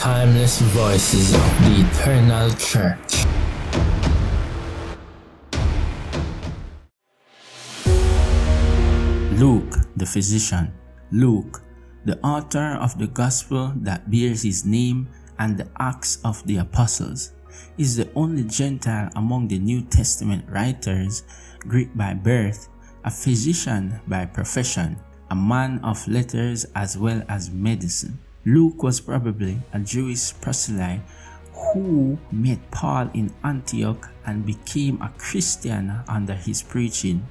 timeless voices of the eternal church. Luke, the physician. Luke, the author of the gospel that bears his name and the Acts of the Apostles, is the only Gentile among the New Testament writers, Greek by birth, a physician by profession, a man of letters as well as medicine. Luke was probably a Jewish proselyte who met Paul in Antioch and became a Christian under his preaching.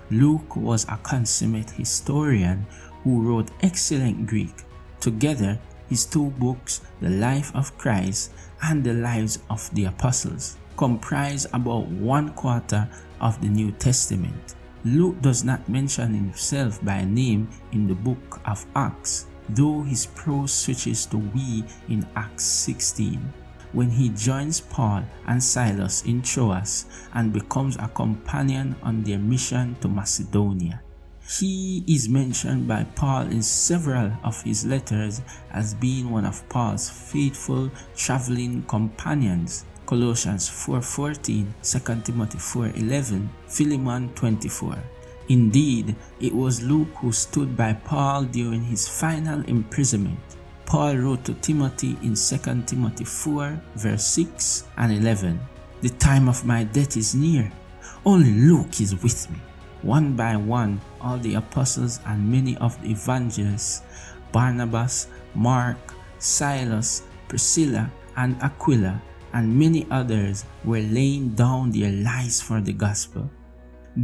Luke was a consummate historian who wrote excellent Greek. Together, his two books, The Life of Christ and The Lives of the Apostles, comprise about 1/4 of the New Testament. Luke does not mention himself by name in the book of Acts, though his prose switches to we in Acts 16, when he joins Paul and Silas in Troas and becomes a companion on their mission to Macedonia. He is mentioned by Paul in several of his letters as being one of Paul's faithful traveling companions. Colossians 4:14, 2 Timothy 4:11, Philemon 24. Indeed, it was Luke who stood by Paul during his final imprisonment. Paul wrote to Timothy in 2 Timothy 4, verse 6 and 11, "The time of my death is near. Only Luke is with me." One by one, all the apostles and many of the evangelists, Barnabas, Mark, Silas, Priscilla, and Aquila, and many others were laying down their lives for the gospel.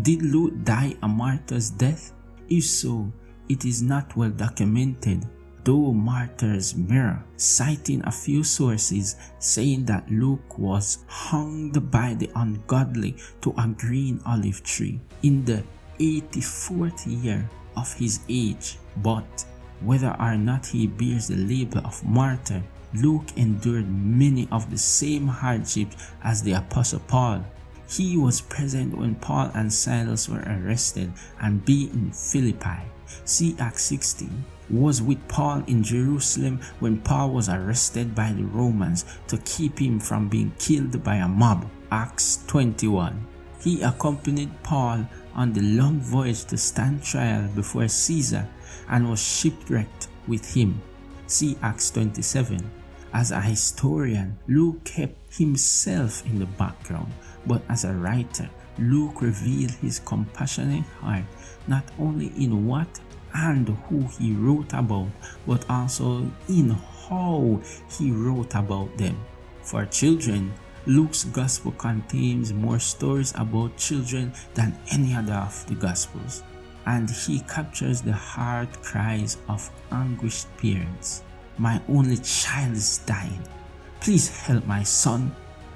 Did Luke die a martyr's death? If so, it is not well documented, though Martyr's Mirror, citing a few sources saying that Luke was hanged by the ungodly to a green olive tree in the 84th year of his age. But whether or not he bears the label of martyr, Luke endured many of the same hardships as the Apostle Paul. He was present when Paul and Silas were arrested and beaten in Philippi. See Acts 16. Was with Paul in Jerusalem when Paul was arrested by the Romans to keep him from being killed by a mob. Acts 21. He accompanied Paul on the long voyage to stand trial before Caesar and was shipwrecked with him. See Acts 27. As a historian, Luke kept himself in the background, but as a writer, Luke revealed his compassionate heart not only in what and who he wrote about, but also in how he wrote about them. For children, Luke's gospel contains more stories about children than any other of the gospels, and he captures the heart cries of anguished parents. "My only child is dying. Please help my son."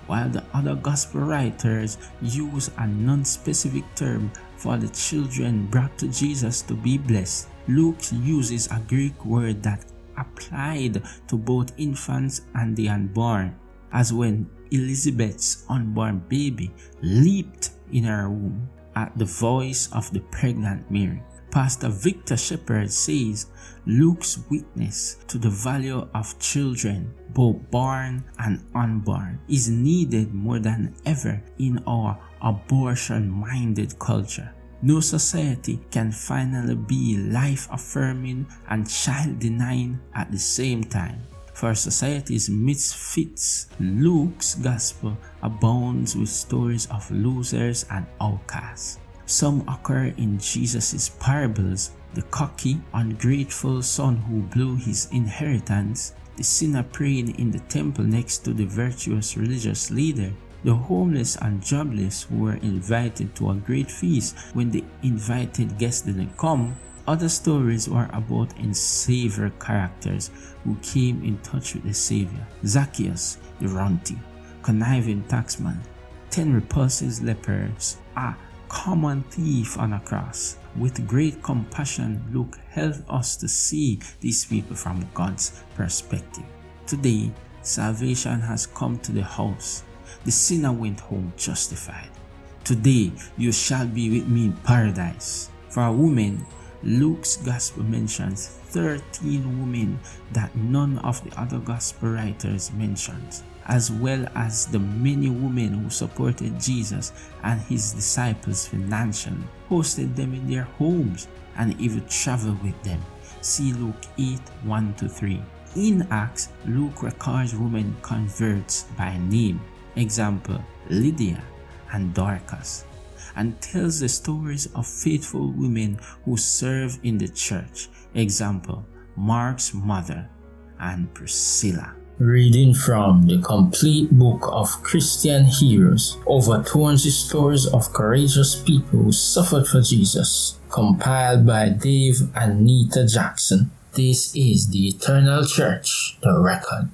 While the other gospel writers use a non-specific term for the children brought to Jesus to be blessed, Luke uses a Greek word that applied to both infants and the unborn, as when Elizabeth's unborn baby leaped in her womb at the voice of the pregnant Mary. Pastor Victor Shepherd says Luke's witness to the value of children, both born and unborn, is needed more than ever in our abortion-minded culture. No society can finally be life-affirming and child-denying at the same time. For society's misfits, Luke's gospel abounds with stories of losers and outcasts. Some occur in Jesus' parables: the cocky, ungrateful son who blew his inheritance, the sinner praying in the temple next to the virtuous religious leader, the homeless and jobless who were invited to a great feast when the invited guests didn't come. Other stories were about enslaved characters who came in touch with the Savior: Zacchaeus, the runty, conniving taxman, 10 repulsive lepers, a common thief on a cross. With great compassion, Luke helped us to see these people from God's perspective. Today, salvation has come to the house. The sinner went home justified. Today, you shall be with me in paradise. For a woman, Luke's gospel mentions 13 women that none of the other gospel writers mentions, as well as the many women who supported Jesus and his disciples financially, hosted them in their homes, and even traveled with them. See Luke 8:1-3. In Acts, Luke records women converts by name, example Lydia and Dorcas, and tells the stories of faithful women who serve in the church, example Mark's mother and Priscilla. Reading from the complete book of Christian heroes, over 200 stories of courageous people who suffered for Jesus, compiled by Dave and Neta Jackson. This is the Eternal Church, the record.